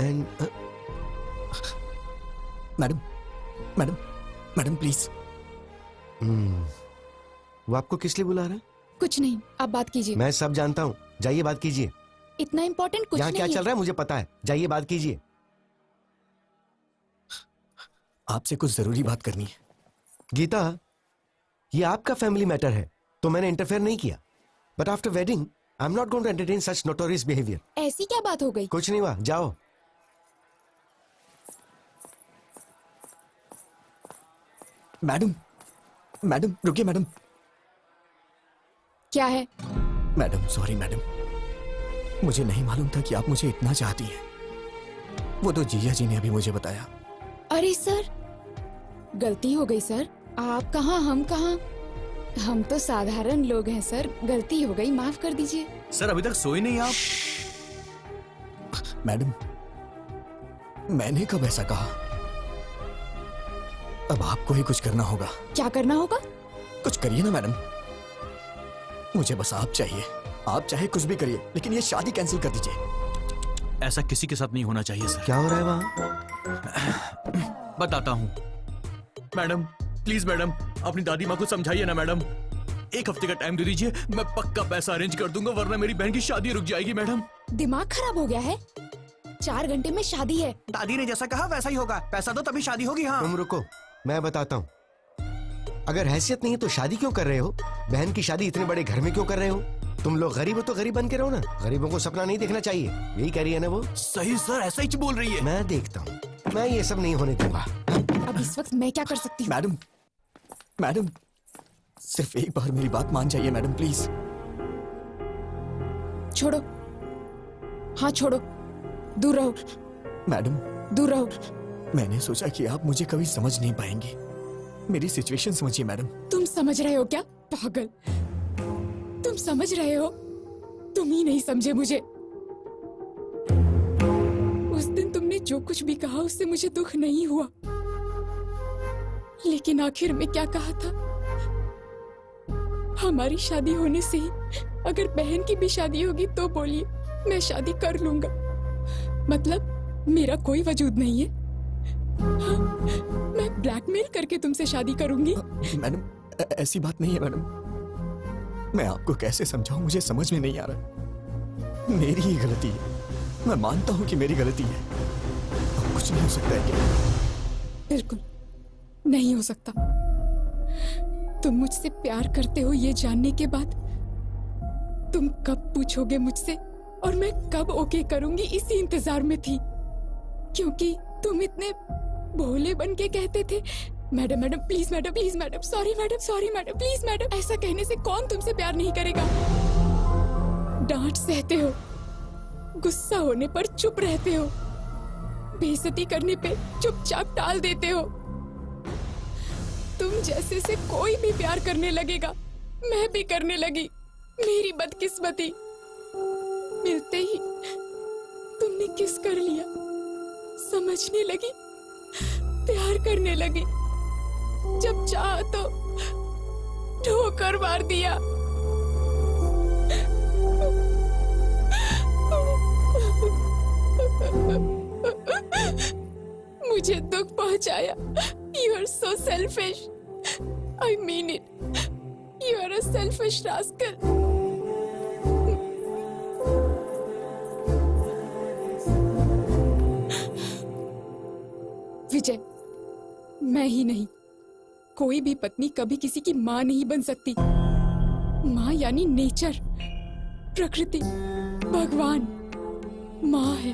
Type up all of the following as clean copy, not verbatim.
And madam madam madam please. वो आपको किस लिए बुला रहा है? कुछ नहीं, आप बात कीजिए। मैं सब जानता हूँ, जाइए बात कीजिए। इतना इम्पोर्टेंट कुछ यहाँ नहीं क्या है। चल रहा है मुझे पता है, जाइए बात कीजिए। आपसे कुछ जरूरी बात करनी है। गीता, ये आपका फैमिली मैटर है तो मैंने इंटरफेयर नहीं किया, but after wedding I am not going to entertain such notorious behaviour. ऐसी क्या बात हो गई? कुछ नहीं हुआ, जाओ। मैडम मैडम रुकिए मैडम। क्या है? मैडम सॉरी मैडम, मुझे नहीं मालूम था कि आप मुझे इतना चाहती हैं। वो तो जीजा जी ने अभी मुझे बताया। अरे सर, गलती हो गई सर। आप कहाँ, हम कहाँ? हम तो साधारण लोग हैं सर, गलती हो गई, माफ कर दीजिए। सर अभी तक सोए नहीं आप? मैडम मैंने कब ऐसा कहा? अब आपको ही कुछ करना होगा। क्या करना होगा? कुछ करिए ना मैडम, मुझे बस आप चाहिए। आप चाहे कुछ भी करिए, लेकिन ये शादी कैंसिल कर दीजिए। ऐसा किसी के साथ नहीं होना चाहिए सर। क्या हो रहा है वहाँ? बताता हूँ। मैडम प्लीज मैडम, अपनी दादी माँ को समझाइए ना मैडम। 1 हफ्ते का टाइम दे दीजिए, मैं पक्का पैसा अरेंज कर दूंगा, वरना मेरी बहन की शादी रुक जाएगी मैडम। दिमाग खराब हो गया है? 4 घंटे में शादी है। दादी ने जैसा कहा वैसा ही होगा। पैसा दो तभी शादी होगी। हाँ तुम रुको, मैं बताता हूँ। अगर हैसियत नहीं है तो शादी क्यों कर रहे हो? बहन की शादी इतने बड़े घर में क्यों कर रहे हो? तुम लोग गरीब हो तो गरीब बन के रहो ना। गरीबों को सपना नहीं देखना चाहिए, यही कह रही है ना वो? सही सर, ऐसा ही बोल रही है। मैं देखता हूँ, मैं ये सब नहीं होने दूंगा। अब इस वक्त मैं क्या कर सकती हूँ? मैडम मैडम सिर्फ एक बार मेरी बात मान जाइए मैडम प्लीज। छोड़ो, हाँ छोड़ो, दूर रहो। मैडम दूर रहो। मैंने सोचा कि आप मुझे कभी समझ नहीं पाएंगी। मेरी सिचुएशन समझिए मैडम। तुम समझ रहे हो क्या? पागल, तुम समझ रहे हो? तुम ही नहीं समझे मुझे। उस दिन तुमने जो कुछ भी कहा उससे मुझे दुख नहीं हुआ, लेकिन आखिर में क्या कहा था? हमारी शादी होने से ही अगर बहन की भी शादी होगी तो बोलिए, मैं शादी कर लूंगा। मतलब मेरा कोई वजूद नहीं है? हाँ, मैं ब्लैकमेल करके तुमसे शादी करूंगी? मैडम ऐसी बात नहीं है मैडम। मैं आपको कैसे समझाऊं, मुझे समझ में नहीं आ रहा। मेरी ही गलती है, मैं मानता हूं कि मेरी गलती है। अब कुछ नहीं हो सकता है क्या? बिल्कुल नहीं हो सकता। तुम मुझसे प्यार करते हो ये जानने के बाद तुम कब पूछोगे मुझसे और मैं कब ओके करूंगी, इसी इंतजार में थी। क्योंकि तुम इतने भोले बन के कहते थे, madam madam please madam, please madam, sorry madam, please madam. ऐसा कहने से कौन तुमसे प्यार नहीं करेगा? डांट सहते हो, गुस्सा होने पर चुप रहते हो, बेइज्जती करने पे चुपचाप टाल देते हो। तुम जैसे से कोई भी प्यार करने लगेगा, मैं भी करने लगी। मेरी बदकिस्मती, मिलते ही तुमने किस कर लिया, समझने लगी, प्यार करने लगी। जब चाहा तो ठोकर मार दिया। मुझे दुख पहुंचाया। You are so selfish. I mean it. You are a selfish rascal. विजय, मैं ही नहीं, कोई भी पत्नी कभी किसी की माँ नहीं बन सकती। माँ यानी नेचर, प्रकृति, भगवान माँ है।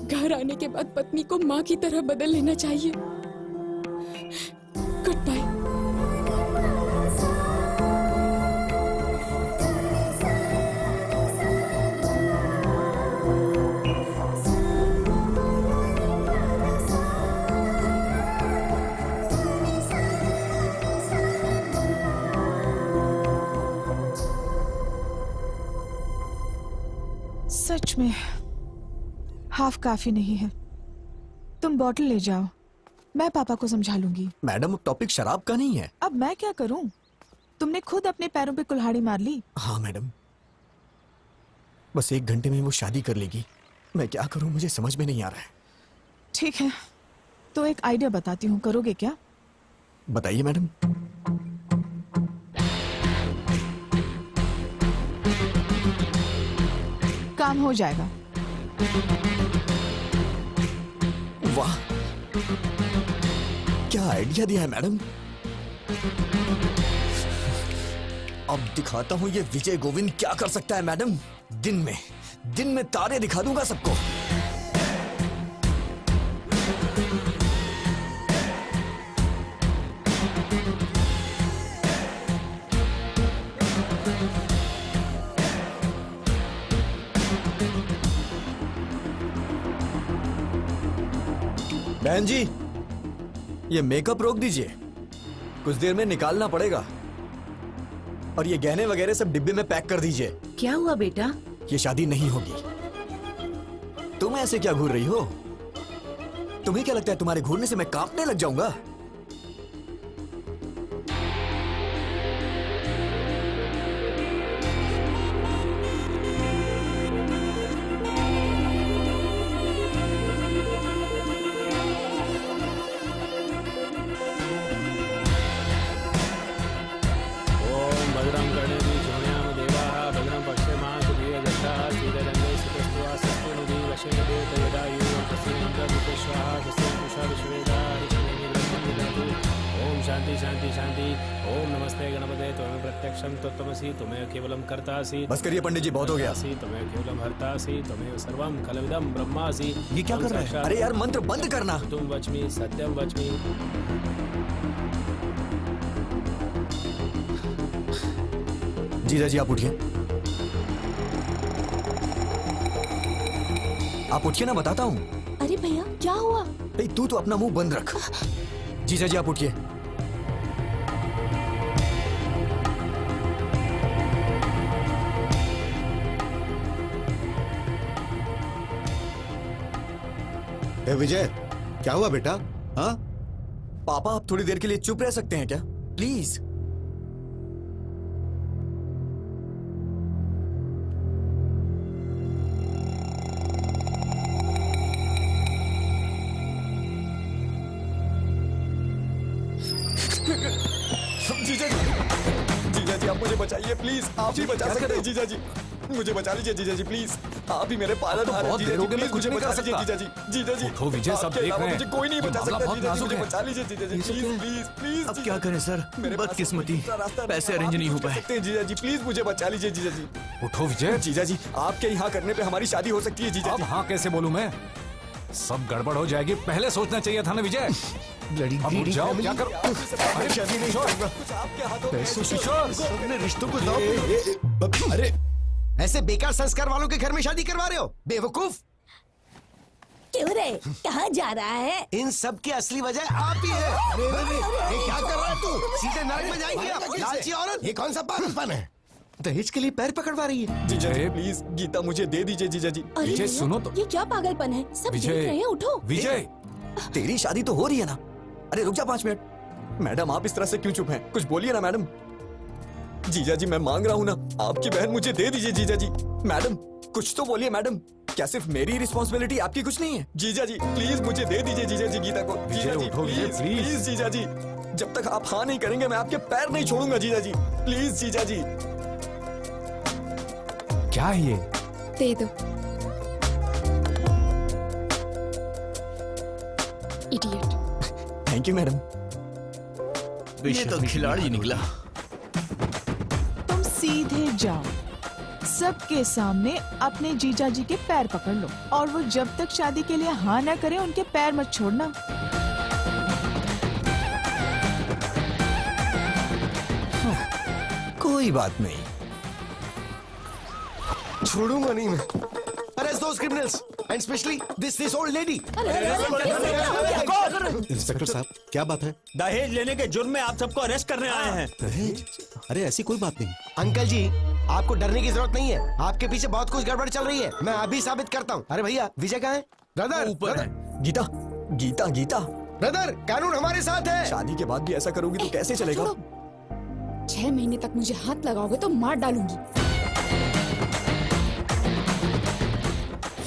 घर आने के बाद पत्नी को माँ की तरह बदल लेना चाहिए। Good bye. सच में हाफ काफी नहीं है। तुम बॉटल ले जाओ, मैं पापा को समझा लूंगी। मैडम अब टॉपिक शराब का नहीं है। अब मैं क्या करूं? तुमने खुद अपने पैरों पे कुल्हाड़ी मार ली। हाँ मैडम, बस 1 घंटे में वो शादी कर लेगी, मैं क्या करूं, मुझे समझ में नहीं आ रहा है। ठीक है, तो एक आइडिया बताती हूँ, करोगे क्या? बताइए मैडम। काम हो जाएगा। वाह, क्या आइडिया दिया है मैडम। अब दिखाता हूं ये विजय गोविंद क्या कर सकता है मैडम। दिन में तारे दिखा दूंगा सबको। बहन जी, ये मेकअप रोक दीजिए, कुछ देर में निकालना पड़ेगा। और ये गहने वगैरह सब डिब्बे में पैक कर दीजिए। क्या हुआ बेटा? ये शादी नहीं होगी। तुम ऐसे क्या घूर रही हो? तुम्हें क्या लगता है तुम्हारे घूरने से मैं कांपने लग जाऊंगा? तुम्हें केवलम कर्तासि। बस करिए पंडित जी, बहुत हो गया। तुम्हें केवलम हर्तासि, तुम्हें सर्वम खलविदम ब्रह्मासि। ये क्या कर रहा है? अरे यार, मंत्र बंद करना। तुम वच्मि सत्यम वच्मि। जीजा जी, आप उठिए। आप उठिए ना, बताता हूँ। अरे भैया, क्या हुआ? भाई तू तो अपना मुंह बंद रख। जीजा जी, आप उठिए। ए विजय, क्या हुआ बेटा? हाँ, पापा आप थोड़ी देर के लिए चुप रह सकते हैं क्या, प्लीज? जीजा जी आप मुझे बचाइए प्लीज। आप ही बचा सकते हैं जीजा जी, मुझे बचा लीजिए जीजा जी प्लीज। आप ही मेरे पालन हार हैं जीजा जी, प्लीज मुझे बचा लीजिए जीजा जी। जीजा जी उठो विजय, सब देख रहे हैं। मुझे कोई नहीं बचा सकता बहुत जीजा जी, नाजुक मुझे है। बचा लीजिए जीजा जी, प्लीज प्लीज प्लीज। अब क्या करें सर, बदकिस्मती, पैसे अरेंज नहीं हो पाए। जीजा जी प्लीज मुझे बचा लीजिए जीजा जी। उठो विजय। जीजा जी आपके यहाँ करने पे हमारी शादी हो सकती है जीजा अब जी। हाँ कैसे बोलूं मैं, सब गड़बड़ हो जाएगी। पहले सोचना चाहिए था ना विजय। ब्लडी अब उठ जाओ, क्या करो? अरे शादी नहीं करूंगा। कुछ आपके हाथों में पैसों से अपने रिश्तों को दांव पे। अरे ऐसे बेकार संस्कार वालों के घर में शादी करवा रहे हो, बेवकूफ। क्यों रे, कहाँ जा रहा है? इन सब की असली वजह आप ही है। ये क्या कर रहा है तू? सीधे नरक में जाएंगे आप, लालची औरत। ये कौन सा पागलपन है? दहेज के लिए पैर पकड़वा रही है। जीजा जी प्लीज गीता मुझे दे दीजिए जीजा जी। अरे विजय, भैया, सुनो तो। ये क्या पागलपन है? सब देख विजय, रहे हैं, उठो। विजय, तेरी शादी तो हो रही है ना। अरे रुक जा 5 मिनट। मैडम आप इस तरह से क्यों चुप हैं? कुछ बोलिए ना मैडम। जीजा जी मैं मांग रहा हूँ ना, आपकी बहन मुझे दे दीजिए जीजा जी। मैडम कुछ तो बोलिए मैडम, क्या सिर्फ मेरी रिस्पॉन्सिबिलिटी, आपकी कुछ नहीं है? जीजा जी प्लीज मुझे दे दीजिए जीजा जी गीता को। जीजा जी उठो विजय, प्लीज प्लीज। प्लीज जीजा जी, जब तक आप हाँ नहीं करेंगे मैं आपके पैर नहीं छोड़ूंगा जीजा जी, प्लीज जीजा जी। क्या है ये? दे दो। इडियट। Thank you madam. ये तो खिलाड़ी निकला। तुम सीधे जाओ, सबके सामने अपने जीजा जी के पैर पकड़ लो, और वो जब तक शादी के लिए हाँ ना करे उनके पैर मत छोड़ना। कोई बात नहीं, छोड़ूंगा नहीं मैं। Arrest those criminals and especially this old lady. Inspector साहब क्या बात है? दहेज लेने के जुर्म में आप सबको अरेस्ट करने आए हैं। दहेज? अरे ऐसी कोई बात नहीं। अंकल जी आपको डरने की जरूरत नहीं है, आपके पीछे बहुत कुछ गड़बड़ चल रही है, मैं अभी साबित करता हूँ। अरे भैया विजय कहाँ है? ब्रदर ऊपर है। गीता गीता गीता, ब्रदर कानून हमारे साथ है। शादी के बाद भी ऐसा करोगी तो कैसे चलेगा? छोड़ो। 6 महीने तक मुझे हाथ लगाओगे तो मार डालूंगी।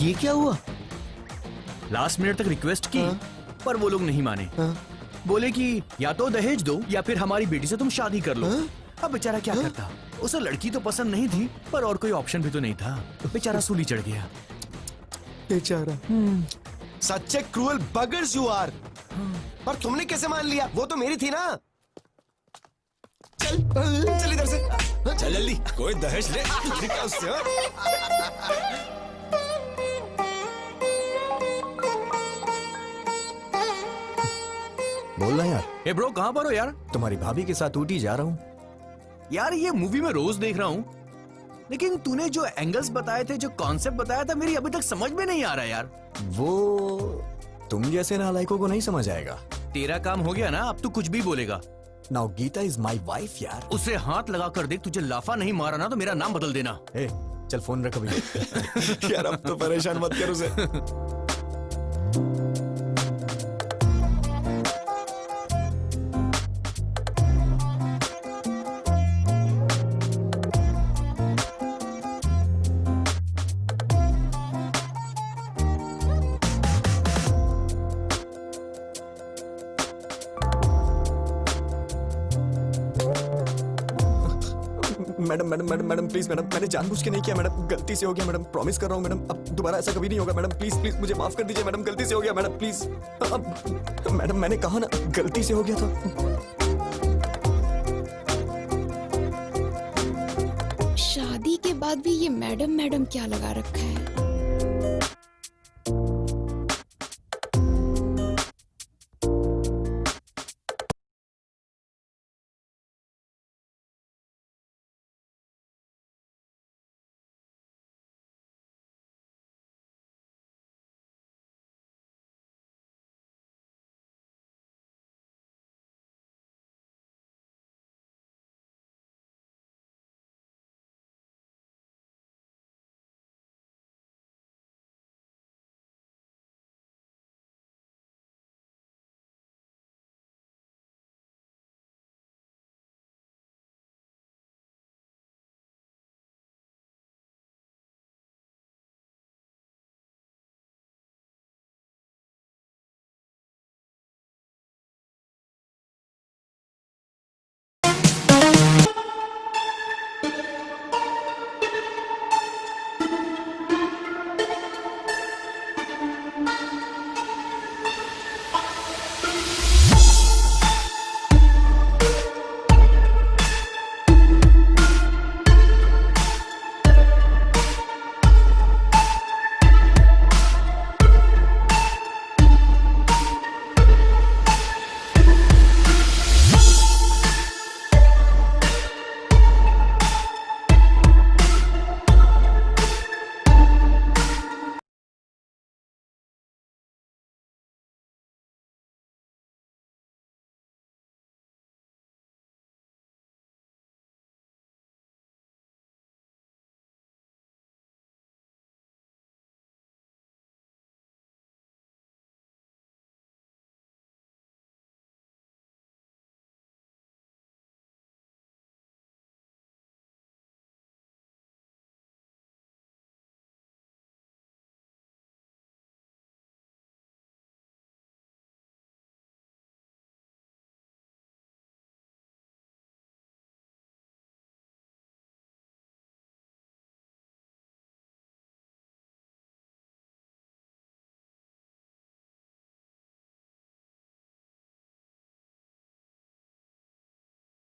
ये क्या हुआ? लास्ट मिनट तक रिक्वेस्ट की पर वो लोग नहीं माने। बोले कि या तो दहेज दो या फिर हमारी बेटी से तुम शादी कर लो। अब बेचारा क्या करता, उसे लड़की तो पसंद नहीं थी पर और कोई ऑप्शन भी तो नहीं था। बेचारा सूली चढ़ गया। बेचारा। सच्चे क्रूअल बगर्स यू आर। पर तुमने कैसे मान लिया? वो तो मेरी थी ना। चल इधर से। चल जल्दी, कोई दहेज ले। निकल उससे। बोलना यार। ए ब्रो, कहाँ पर हो यार? तुम्हारी भाभी के साथ ऊटी जा रहा हूँ। यार ये मूवी में रोज देख रहा हूँ, लेकिन तूने जो एंगल्स बताए थे, जो कॉन्सेप्ट बताया था, मेरी अभी तक समझ में नहीं आ रहा यार। वो तुम जैसे नालायकों को नहीं समझ आएगा। तेरा काम हो गया ना, अब तू कुछ भी बोलेगा। Now Geeta is my wife यार। उसे हाथ लगा कर देख, तुझे लाफा नहीं मारा ना तो मेरा नाम बदल देना। ए, चल फोन रख अभी। यार अब तो परेशान मत कर उसे। मैडम प्लीज मैडम, मैंने जानबूझ के नहीं किया मैडम, गलती से हो गया मैडम, प्रॉमिस कर रहा हूँ मैडम, अब दोबारा ऐसा कभी नहीं होगा मैडम, प्लीज प्लीज मुझे माफ कर दीजिए मैडम, गलती से हो गया मैडम, प्लीज। अब मैडम मैंने कहा ना गलती से हो गया था। शादी के बाद भी ये मैडम मैडम क्या लगा रखा है?